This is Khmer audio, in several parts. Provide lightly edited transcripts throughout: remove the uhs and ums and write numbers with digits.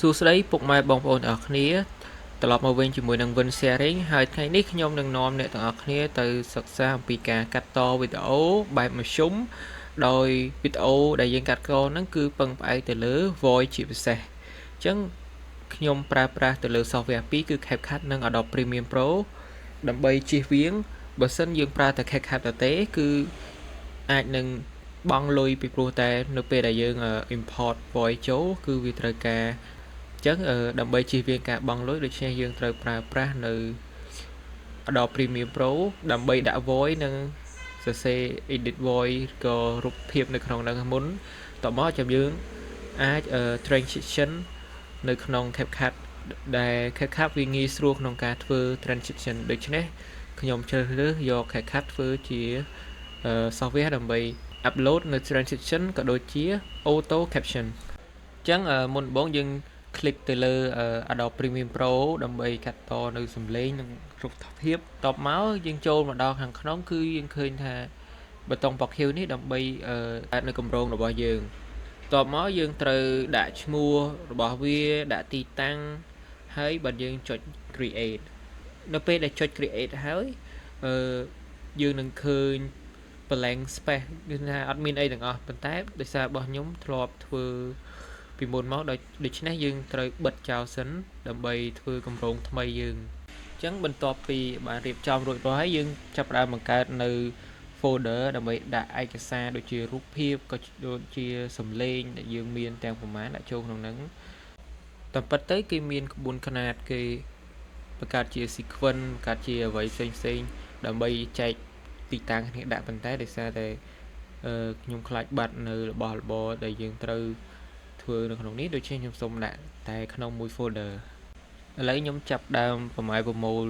សួស្តីពុកម៉ែបងប្អូនទាំងអស់គ្នាត្រឡប់មកវិញជាមួយនឹង Win Sharing ហើយថ្ងៃនេះខ្ញុំនឹងនាំអ្នកទាំងអស់គ្នាទៅសិក្សាអំពីការកាត់តវីដេអូបែបមធ្យមដោយវីដេអូដែលយើងកាត់តហ្នឹងគឺពឹងផ្អែកទៅលើ voice ជាពិសេសអញ្ចឹងខ្ញុំប្រើប្រាស់ទៅលើ software ពីរគឺ CapCut និង Adobe Premiere Pro ដើម្បីជៀសវាងបើសិនយើងប្រើតែ CapCut ទេគឺអាចនឹងបង់លុយពីព្រោះតែនៅពេលដែលយើង import voice ចូលគឺវាត្រូវការអញ្ចឹងដើម្បីជៀសវាងការបង់លុយដូច្នេះយើងត្រូវប្រើប្រាស់នៅ Adobe Premiere Pro ដើម្បីដាក់ voice និងសរសេរ edit voice ក៏រូបភាពនៅក្នុងហ្នឹងមុនតមកចាំយើងអាច transition នៅក្នុង CapCut ដែល CapCut វាងាយស្រួលក្នុងការធ្វើ transition ដូច្នេះខ្ញុំជ្រើសរើសយក CapCut ធ្វើជា software ដើម្បី upload នៅ transition ក៏ដូចជា auto caption អញ្ចឹងមុនដំបូងយើង click ទៅលើ Adobe Premiere Pro ដើម្បីកាត់តនៅសំឡេងនិងរូបភាពតបមកយើងចូលមកដល់ខាងក្នុងគឺយើងឃើញថាប៊ូតុងបកខៀវនេះដើម្បីអាចនៅកម្រងរបស់យើងតបមកយើងត្រូវដាក់ឈ្មោះរបស់វាដាក់ទីតាំងហើយបើយើងចុច create នៅពេលដែលចុច create ហើយយើងនឹងឃើញ blank space គឺថាអត់មានអីទាំងអស់ប៉ុន្តែដោយសាររបស់ខ្ញុំធ្លាប់ធ្វើពីមុនមកដូច្នេះយើងត្រូវបិទចោលសិនដើម្បីធ្វើកម្រងថ្មីយើងអញ្ចឹងបន្ទាប់ពីបានរៀបចំរួចរាល់ហើយយើងចាប់ផ្ដើមបង្កើតនៅ folder ដើម្បីដាក់ឯកសារដូចជារូបភាពក៏ដូចជាសំឡេងដែលយើងមានទាំងប្រមាណដាក់ចូលក្នុងហ្នឹងតែប៉ុន្តែគេមានក្បួនខ្នាតគេបង្កើតជា sequence បង្កើតជាអ្វីផ្សេងដើម្បីចែកទីតាំងគ្នាដាក់ប៉ុន្តែដោយសារតែខ្ញុំខ្លាចបាត់នៅរបស់របរដែលយើងត្រូវធ្វើនៅក្នុងនេះដូច្នេះខ្ញុំសូមដាក់តែក្នុងមួយ folder ឥឡូវខ្ញុំចាប់ដើមប្រមូល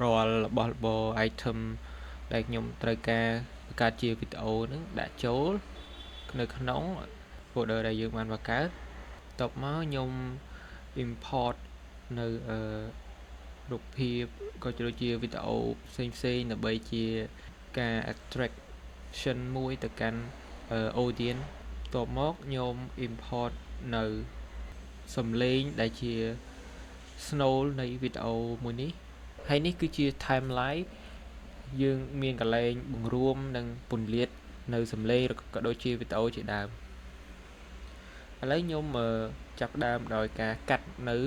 រាល់របស់របរ item ដែលខ្ញុំត្រូវការបង្កើតជាវីដេអូហ្នឹងដាក់ចូលនៅក្នុង folder ដែលយើងបានបង្កើតបន្ទាប់មកខ្ញុំ import នៅរូបភាពក៏ដូចជាវីដេអូផ្សេងៗដើម្បីជាការ attraction មួយទៅកាន់ audience បន្ទាប់មកខ្ញុំ import នៅសំឡេងដែលជា Snow នៃវីដេអូមួយនេះហើយនេះគឺជា timeline យើងមានកន្លែងបង្រួមនិងពន្លាតនៅសំឡេងក៏ដូចជាវីដេអូជាដើមឥឡូវខ្ញុំចាប់ដើមដោយការកាត់នៅ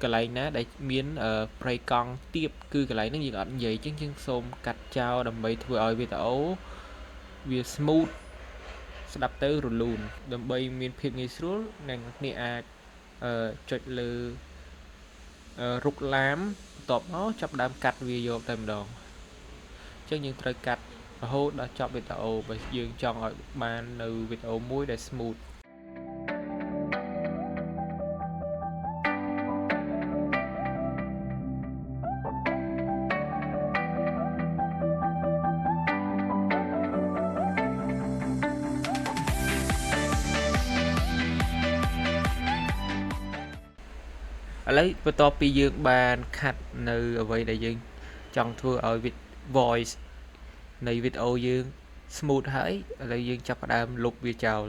កន្លែងណាដែលមានប្រេកង់ទាបគឺកន្លែងហ្នឹងយើងអត់និយាយចឹងយើងសូមកាត់ចោលដើម្បីធ្វើឲ្យវីដេអូវា smooth ស្ដាប់ទៅរលូនដើម្បីមានភាពងាយស្រួលនិងអ្នកអាចចុចលើរុកឡាមបន្ទាប់មកចាប់ដើមកាត់វាយកតែម្ដងអញ្ចឹងយើងត្រូវកាត់រហូតដល់ចប់វីដេអូបើយើងចង់ឲ្យបាននៅវីដេអូមួយដែល smooth ឥឡូវបន្ទាប់ពីយើងបានខាត់នៅអ្វីដែលយើងចង់ធ្វើឲ្យ voice នៃវីដេអូយើង smooth ហើយឥឡូវយើងចាប់ផ្ដើមលុបវាចោល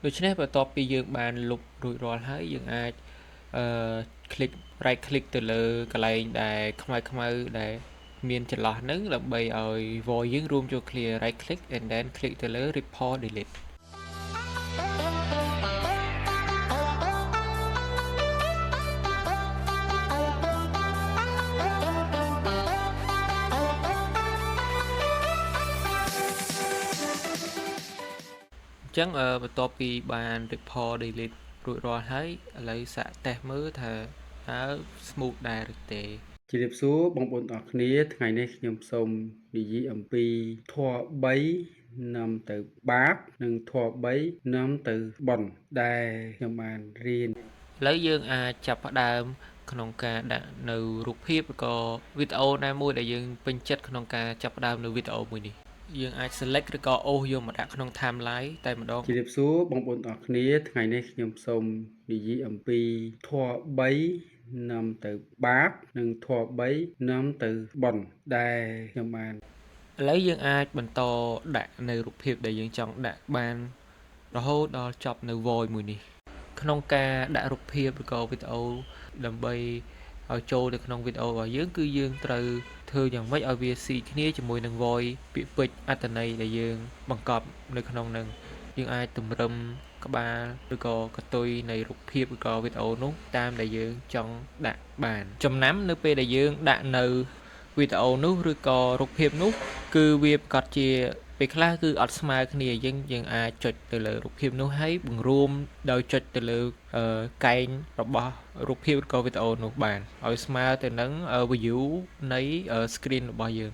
ដូច្នេះបន្ទាប់ពីយើងបានលុបរួចរាល់ហើយយើងអាចclick right click ទៅលើកន្លែងដែលខ្មៅដែលមានចន្លោះហ្នឹងដើម្បីឲ្យ voice យើងរួមចូលគ្នា right click and then click ទៅលើ report delete អញ្ចឹងបន្ទាប់ពីបាន report delete រួចរាល់ហើយឥឡូវសាកតេស្តមើលថាតើ smooth ដែរឬទេជម្រាបសួរបងប្អូនទាំងអស់គ្នាថ្ងៃនេះខ្ញុំសូមនិយាយអំពីធម៌3នាំទៅបាបនិងធម៌3នាំទៅបុណ្យដែលខ្ញុំបានរៀនឥឡូវយើងអាចចាប់ផ្ដើម ក្នុងការដាក់នៅរូបភាពឬក៏វីដេអូណាមួយដែលយើងពេញចិត្តក្នុងការចាប់ផ្ដើមនៅវីដេអូមួយនេះយើងអាច select ឬក៏អូសយកមកដាក់ក្នុង timeline តែម្ដងជម្រាបសួរបងប្អូនទាំងអស់គ្នាថ្ងៃនេះខ្ញុំសូមនិយាយអំពីធម៌3នាំទៅបាបនិងធម៌3នាំទៅបុណ្យដែលខ្ញុំបាន ឥឡូវយើងអាចបន្តដាក់នៅរូបភាពដែលយើងចង់ដាក់បានរហូតដល់ចប់នៅ void មួយនេះក្នុងការដាក់រូបភាពឬក៏វីដេអូដើម្បីឲ្យចូលទៅក្នុងវីដេអូរបស់យើងគឺយើងត្រូវធ្វើយ៉ាងម៉េចឲ្យវាស៊ីគ្នាជាមួយនឹង void ពាក្យពេចន៍អត្ថន័យដែលយើងបង្កប់នៅក្នុងនឹងយើងអាចតម្រឹមក្បាលឬក៏កតុយនៃរូបភាពឬក៏វីដេអូនោះតាមដែលយើងចង់ដាក់បានចំណាំនៅពេលដែលយើងដាក់នៅវីដេអូនោះឬក៏រូបភាពនោះគឺវាប្រកាសជាពេលខ្លះគឺអត់ស្មើគ្នាយើងអាចចុចទៅលើរូបភាពនោះហើយបង្រួមដោយចុចទៅលើកែងរបស់រូបភាពឬក៏វីដេអូនោះបានឲ្យស្មើទៅនឹង view នៃ screen របស់យើង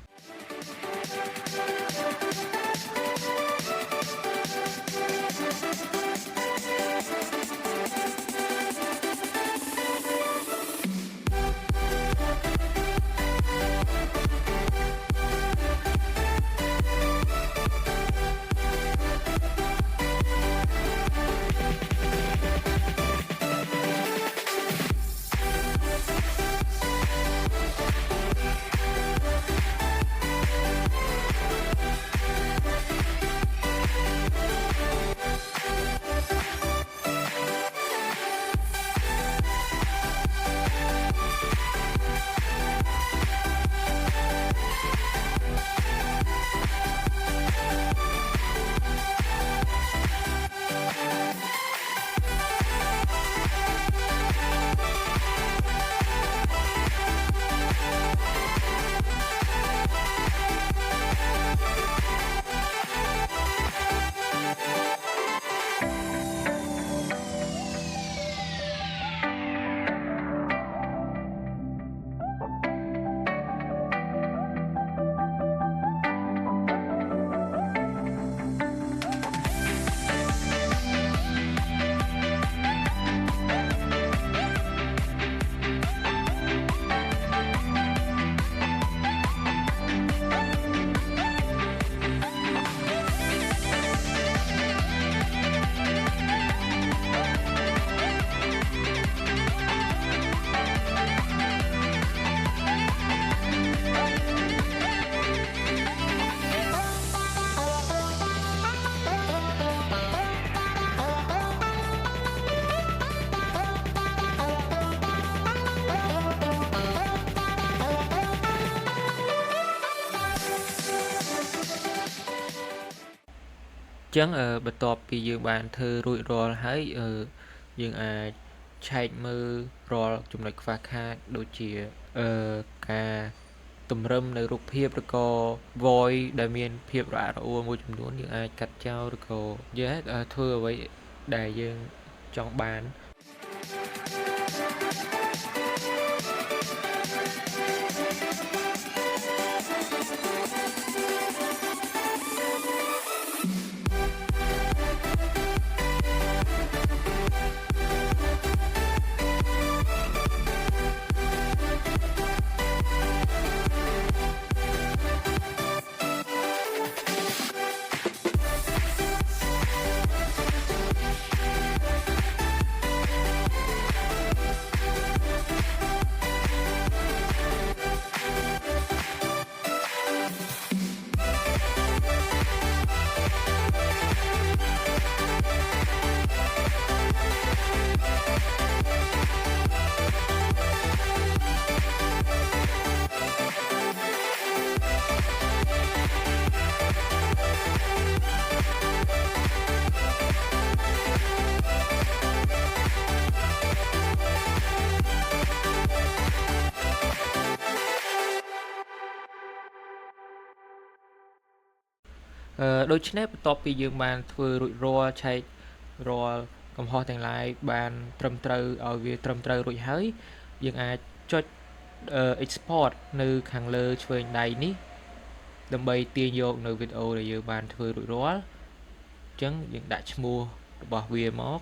ចឹងបន្ទាប់ពីយើងបានធ្វើរួចរាល់ហើយយើងអាចឆែកមើលរាល់ចំណុចខ្វះខាតដូចជាការតម្រឹមនៅរូបភាពឬក៏ void ដែលមានភាពរអាក់រអួលមួយចំនួនយើងអាចកាត់ចោលឬក៏យើងអាចធ្វើអ្វីដែលយើងចង់បានដូច្នេះបន្ទាប់ពីយើងបានធ្វើរួចរាល់ឆែករាល់កំហុសទាំងឡាយបានត្រឹមត្រូវឲ្យវាត្រឹមត្រូវរួចហើយយើងអាចចុចexport នៅខាងលើឆ្វេងដៃនេះដើម្បីទាញយកនៅវីដេអូដែលយើងបានធ្វើរួចរាល់អញ្ចឹងយើងដាក់ឈ្មោះរបស់វាមក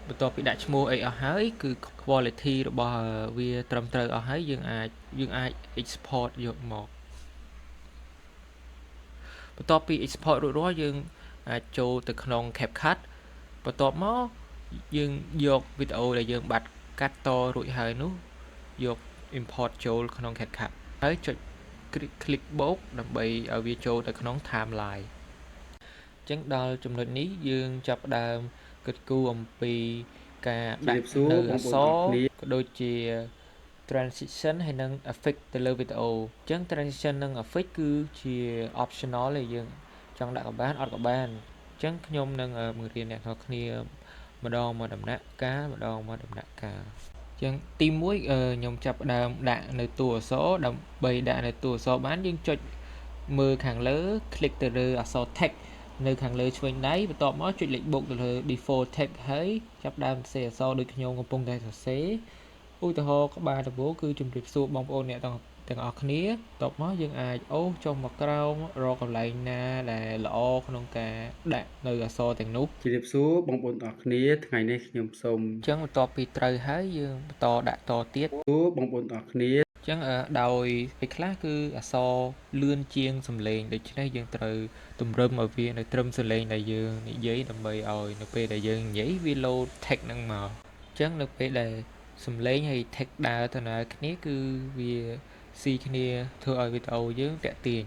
បន្ទាប់ពីដាក់ឈ្មោះអីអស់ហើយគឺ quality របស់វាត្រឹមត្រូវអស់ហើយយើងអាច export យកមកបន្ទាប់ពី export រួចរាល់យើងអាចចូលទៅក្នុង CapCut បន្ទាប់មកយើងយកវីដេអូដែលយើងបាត់កាត់តរួចហើយនោះយក import ចូលក្នុង CapCut ហើយចុច click បូកដើម្បីឲ្យវាចូលទៅក្នុង timeline អញ្ចឹងដល់ចំណុចនេះយើងចាប់ផ្ដើមគិតគូរអំពីការដាក់នៅអក្សរក៏ដូចជា transition ហើយនិង effect ទៅលើវីដេអូអញ្ចឹង transition និង effect គឺជា optional ទេយើងចង់ដាក់ក៏បានអត់ក៏បានអញ្ចឹងខ្ញុំនឹងបង្រៀនអ្នកនរគ្នាម្ដងមកដំណាក់កាលអញ្ចឹងទី1ខ្ញុំចាប់ផ្ដើមដាក់នៅតួអក្សរដើម្បីដាក់នៅតួអក្សរបានយើងចុចមើលខាងលើ click ទៅលើអក្សរ text នៅខាងលើឆ្វេងដៃបន្ទាប់មកចុចលេខបូកទៅលើ default text ហើយចាប់ផ្ដើមសរសេរអក្សរដូចខ្ញុំកំពុងតែសរសេរឧទាហរណ៍ក្បាលដំបូងគឺជំរាបសួរបងប្អូនអ្នកទាំងអស់គ្នាបន្ទាប់មកយើងអាចអូសចុះមកក្រោមរកកន្លែងណាដែលល្អក្នុងការដាក់នៅអក្សរទាំងនោះជំរាបសួរបងប្អូនទាំងអស់គ្នាថ្ងៃនេះខ្ញុំសូមអញ្ចឹងបន្ទាប់ពីត្រូវហើយយើងបន្តដាក់តទៀតបងប្អូនទាំងអស់គ្នាអញ្ចឹងដោយពេលខ្លះគឺអក្សរលឿនជាងសំឡេងដូច្នេះយើងត្រូវតម្រឹមឲ្យវានៅត្រឹមសំឡេងដែលយើងនិយាយដើម្បីឲ្យនៅពេលដែលយើងនិយាយវា load text ហ្នឹងមកអញ្ចឹងនៅពេលដែលសំឡេងហើយ text ដើរទៅគ្នាគឺវាស៊ីគ្នាធ្វើឲ្យវីដេអូយើងតាក់ទាញ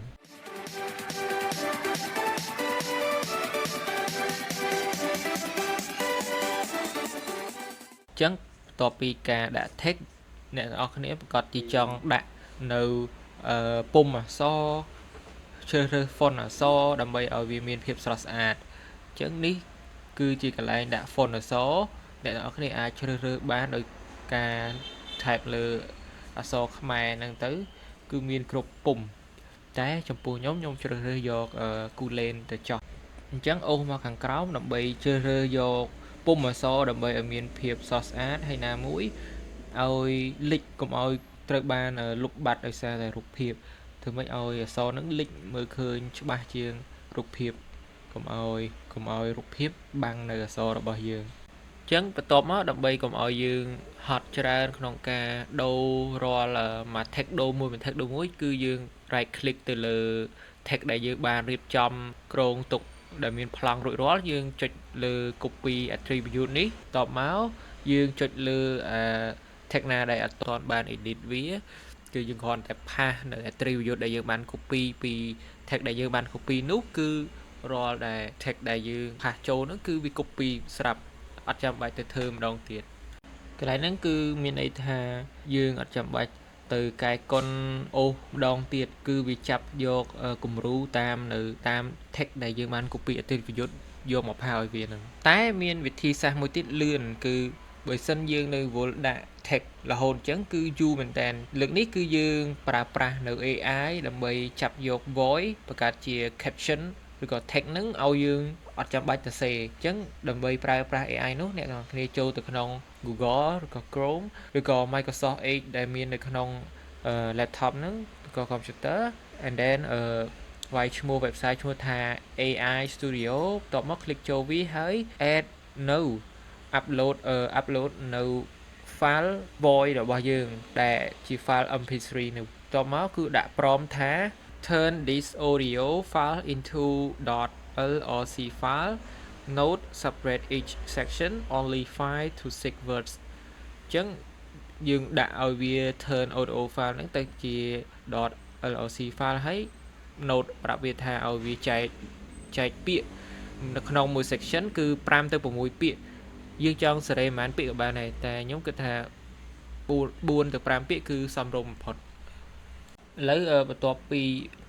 អញ្ចឹងបន្ទាប់ពីការដាក់ text អ្នកទាំងអស់គ្នាប្រកាសជាចង់ដាក់នៅពុម្ពអក្សរជ្រើសរើស font អក្សរដើម្បីឲ្យវាមានភាពស្រស់ស្អាតអញ្ចឹងនេះគឺជាកន្លែងដាក់ font អក្សរអ្នកទាំងអស់គ្នាអាចជ្រើសរើសបានដោយការ type លើអក្សរខ្មែរហ្នឹងទៅគឺមានគ្រប់ពុម្ពតែចំពោះខ្ញុំជ្រើសរើសយកគូលែនទៅចោះអញ្ចឹងអូសមកខាងក្រោមដើម្បីជ្រើសរើសយកពុម្ពអក្សរដើម្បីឲ្យមានភាពស្រស់ស្អាតហើយណាមួយឲ្យលិចកុំឲ្យត្រូវបានលុបបាត់ដោយសារតែរូបភាពធ្វើម៉េចឲ្យអក្សរហ្នឹងលិចមើលឃើញច្បាស់ជាងរូបភាពកុំឲ្យរូបភាពបាំងនៅអក្សររបស់យើងអញ្ចឹងបន្ទាប់មកដើម្បីកុំឲ្យយើងហត់ច្រើនក្នុងការដូររាល់មួយ text ដូរមួយគឺយើង right click ទៅលើ text ដែលយើងបានរៀបចំគ្រោងទុកដែលមានប្លង់រួចរាល់យើងចុចលើ copy attribute នេះបន្ទាប់មកយើងចុចលើ text ណាដែលអត់ទាន់បាន edit វាគឺយើងគ្រាន់តែ pass នៅ attribute ដែលយើងបាន copy ពី text ដែលយើងបាន copy នោះគឺរាល់ដែល text ដែលយើង pass ចូលហ្នឹងគឺវា copy ស្រាប់អត់ចាំបាច់ទៅធ្វើម្ដងទៀតកន្លែងហ្នឹងគឺមានន័យថាយើងអត់ចាំបាច់ទៅកែកុនអូសម្ដងទៀតគឺវាចាប់យកគំរូតាម text ដែលយើងបាន copy attribute យកមកផាឲ្យវាហ្នឹងតែមានវិធីសាស្ត្រមួយទៀតលឿនគឺបើសិនយើងនៅវល់ដាក់ text រហូតអញ្ចឹងគឺយូរមែនតើលើកនេះគឺយើងប្រើប្រាស់នៅ AI ដើម្បីចាប់យក voice បង្កើតជា caption ឬក៏ text ហ្នឹងឲ្យយើងអត់ចាំបាច់ទៅសេអញ្ចឹងដើម្បីប្រើប្រាស់ AI នោះអ្នកនរគ្នាចូលទៅក្នុង Google ឬក៏ Chrome ឬក៏ Microsoft Edge ដែលមាននៅក្នុងlaptop ហ្នឹងឬក៏ computer and then វាយឈ្មោះ website ឈ្មោះថា AI Studio បន្ទាប់មក click ចូលវាហើយ add នៅ upload នៅ file voice របស់យើងដែលជា file mp3 នោះបន្ទាប់មកគឺដាក់ prompt ថា turn this audio file into .lrc file note separate each section only 5 to 6 words អញ្ចឹងយើងដាក់ឲ្យវា turn audio file ហ្នឹងទៅជា .lrc file ហើយ note ប្រាប់វាថាឲ្យវាចែកពាក្យនៅក្នុងមួយ section គឺ5ទៅ6ពាក្យយើងចង់សេរីប៉ុន្មានពាក្យក៏បានដែរតែខ្ញុំគិតថា4ទៅ5ពាក្យគឺសមរម្យបំផុតឥឡូវបន្ទាប់ពី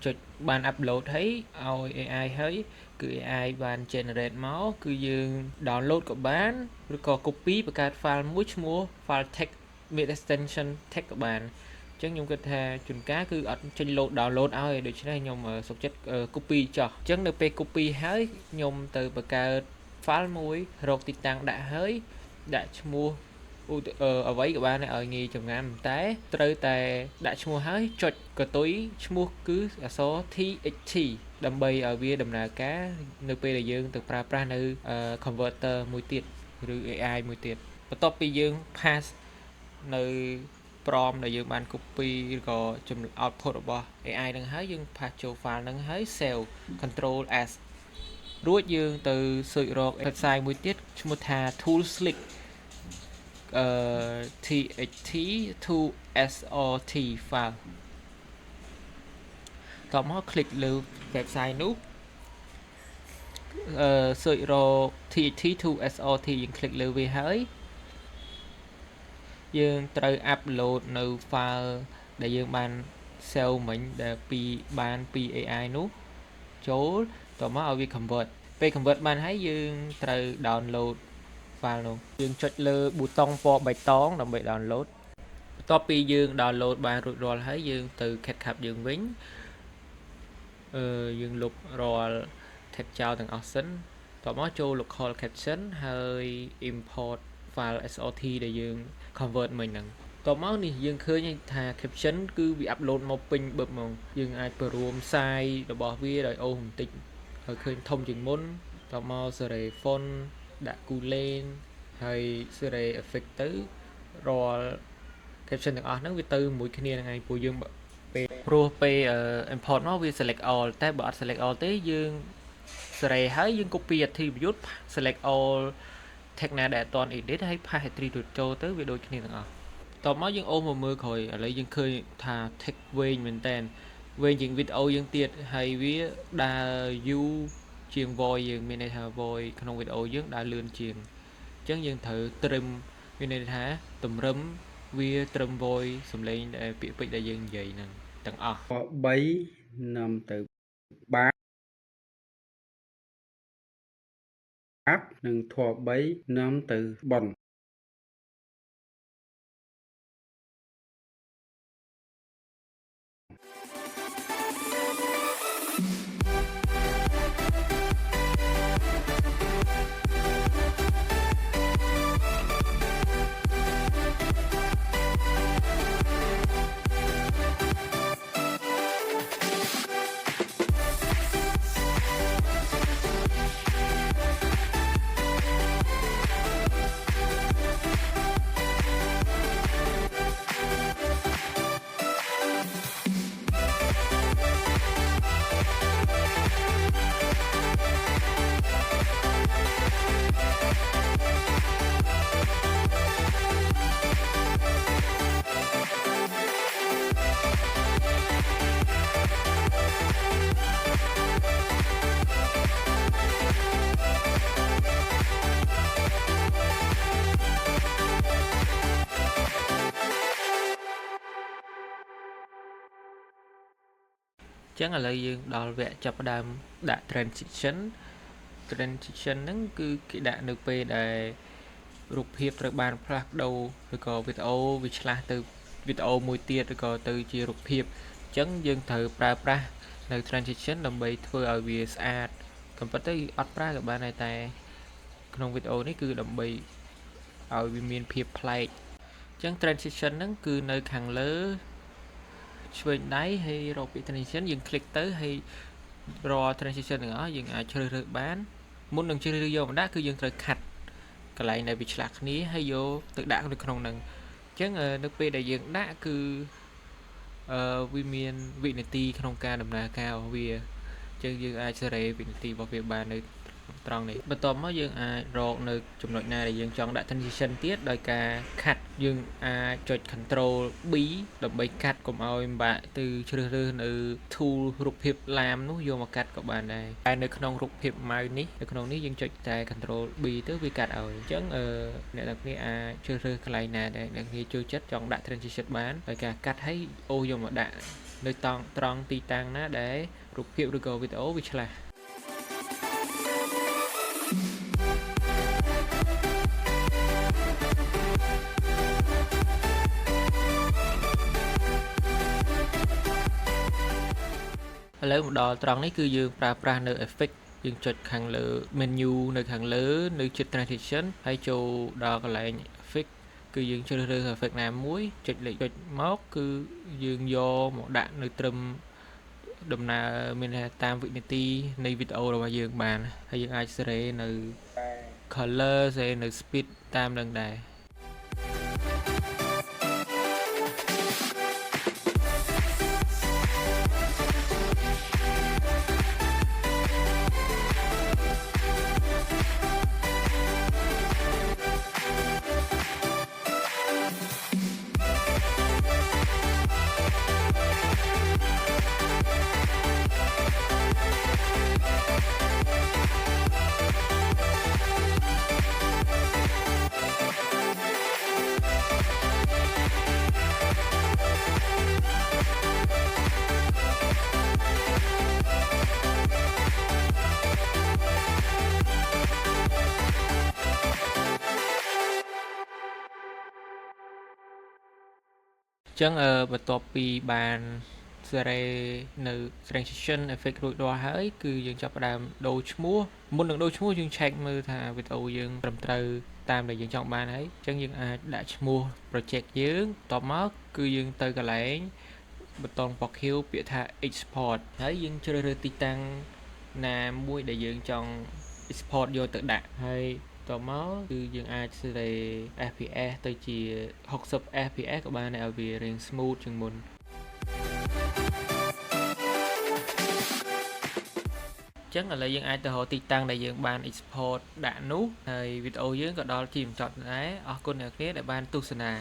ចុចបាន upload ហើយឲ្យ AI ហើយគឺ AI បាន generate មកគឺយើង download ក៏បានឬក៏ copy បង្កើត file មួយឈ្មោះ file text មាន extension text ក៏បានអញ្ចឹងខ្ញុំគិតថាជួនកាលគឺអត់ចេញ download ឲ្យដូច្នេះខ្ញុំសុខចិត្ត copy ចោះអញ្ចឹងនៅពេល copy ហើយខ្ញុំទៅបង្កើត file មួយរកទីតាំងដាក់ហើយដាក់ឈ្មោះអ្វីក៏បានដែរឲ្យងាយចម្ងាំតែត្រូវតែដាក់ឈ្មោះហើយចុចកតុយឈ្មោះគឺអក្សរ TXT ដើម្បីឲ្យវាដំណើរការនៅពេលដែលយើងទៅប្រើប្រាស់នៅ converter មួយទៀត ឬ AI មួយទៀតបន្ទាប់ពីយើង pass នៅ prompt ដែលយើងបាន copy ឬក៏ output របស់ AI នឹងហើយយើង pass ចូល file នឹងហើយ save control S រួចយើងទៅ search រក website មួយទៀតឈ្មោះថា ToolSlick TXT to SRT file តមក click លើ website នោះsearch រក TXT to SRT យើង click លើវាហើយយើងត្រូវ upload នៅ file ដែលយើងបាន save មិញដែលបានពី AI នោះចូលតមកឲ្យវា convert ពេល convert បានហើយយើងត្រូវ download file នោះយើងចុចលើប៊ូតុងពណ៌បៃតងដើម្បី download បន្ទាប់ពីយើង download បានរួចរាល់ហើយយើងទៅ CapCut យើងវិញយើងលុបរាល់ text ចោលទាំងអស់សិនតមកចូល local caption ហើយ import file SRT ដែលយើង convert មិញហ្នឹងតមកនេះយើងឃើញថា caption គឺវា upload មកពេញបឹបហ្មងយើងអាចពរួម size របស់វាដោយអូសបន្តិចឲ្យឃើញធំជាងមុនតមកសេរី font ដាក់ coolant ហើយសេរី effect ទៅរាល់ caption ទាំងអស់ហ្នឹងវាទៅមួយគ្នាហ្នឹងឯងពួកយើងព្រោះពេល import មកវា select all តែបើអត់ select all ទេយើងសេរីហើយយើង copy attribute select all tag ណាដែលអត់ទាន់ edit ហើយ pass attribute ចូលទៅវាដូចគ្នាទាំងអស់តមកយើងអូសមកមើលក្រោយឥឡូវយើងឃើញថា tag វែងមែនតើវែងជាង video យើងទៀតហើយវាដើរ view ជាង voice យើងមានន័យថា voice ក្នុង video យើងដើរលឿនជាងអញ្ចឹងយើងត្រូវ trim មានន័យថាតម្រឹមវាត្រឹម voice សំឡេងដែលពាក្យពេចន៍ដែលយើងនិយាយហ្នឹងទាំងអស់3នាំទៅបាបនិងធម៌3នាំទៅបន់ចឹងឥឡូវយើងដល់វគ្គចាប់ផ្ដើមដាក់ transition ហ្នឹងគឺគេដាក់នៅពេលដែលរូបភាពត្រូវបានផ្លាស់ប្ដូរឬក៏វីដេអូវាឆ្លាស់ទៅវីដេអូមួយទៀតឬក៏ទៅជារូបភាពអញ្ចឹងយើងត្រូវប្រើប្រាស់នៅ transition ដើម្បីធ្វើឲ្យវាស្អាតក៏ប៉ុន្តែអត់ប្រើក៏បានដែរតែក្នុងវីដេអូនេះគឺដើម្បីឲ្យវាមានភាពប្លែកអញ្ចឹង transition ហ្នឹងគឺនៅខាងលើឆ្វេងដៃហើយរកពាក្យ transition យើង click ទៅហើយរាល់ transition ទាំងអស់យើងអាចជ្រើសរើសបានមុននឹងជ្រើសរើសយកមកដាក់គឺយើងត្រូវខាត់កន្លែងដែលវាឆ្លាស់គ្នាហើយយកទៅដាក់នៅក្នុងហ្នឹងអញ្ចឹងនៅពេលដែលយើងដាក់គឺវាមានវិនាទីក្នុងការដំណើរការរបស់វាអញ្ចឹងយើងអាចសេរីវិនាទីរបស់វាបាននៅត្រង់នេះបន្ទាប់មកយើងអាចរកនៅចំណុចណាដែលយើងចង់ដាក់ transition ទៀតដោយការខាត់យើងអាចចុច control B ដើម្បីកាត់កុំឲ្យបាក់ទៅជ្រើសរើសនៅ tool រូបភាពឡាមនោះយកមកកាត់ក៏បានដែរតែនៅក្នុងរូបភាពម៉ៅនេះនៅក្នុងនេះយើងចុចតែ control B ទៅវាកាត់ឲ្យអញ្ចឹងអ្នកទាំងគ្នាអាចជ្រើសរើសកន្លែងណាដែលអ្នកគ្នាចូលចិត្តចង់ដាក់ transition បានដោយការកាត់ឲ្យអូសយកមកដាក់នៅត្រង់ទីតាំងណាដែលរូបភាពឬក៏វីដេអូវាឆ្លាស់ឥឡូវមកដល់ត្រង់នេះគឺយើងប្រើប្រាស់នៅ effect យើងចុចខាងលើ menu នៅខាងលើនៅជិត transition ហើយចូលដល់កន្លែង effect គឺយើងជ្រើសរើស effect ណាមួយចុចលេខចុចមកគឺយើងយកមកដាក់នៅត្រឹមដំណើរមានតាមវិនាទីនៃវីដេអូរបស់យើងបានហើយយើងអាចសេរីនៅ color ហើយនៅ speed តាមនឹងដែរ ចឹងបន្ទាប់ពីបានសេរីនៅ transition effect រួចរាល់ហើយគឺយើងចាប់ផ្ដើមដូរឈ្មោះមុននឹងដូរឈ្មោះយើង check មើលថាវីដេអូយើងត្រឹមត្រូវតាមដែលយើងចង់បានហើយចឹងយើងអាចដាក់ឈ្មោះ project យើងបន្ទាប់មកគឺយើងទៅកន្លែងប៊ូតុង box Q ពាក្យថា export ហើយយើងជ្រើសរើសទីតាំងណាមួយដែលយើងចង់ export យកទៅដាក់ហើយតមកគឺយើងអាច FPS ទៅជា60 FPS ក៏បានដែរឲ្យវារៀង smooth ជាងមុនចឹងឥឡូវយើងអាចទៅរកទីតាំងដែលយើងបាន export ដាក់នោះហើយវីដេអូយើងក៏ដល់ជាបញ្ចប់ដែរអរគុណអ្នកនរដែលបានទស្សនា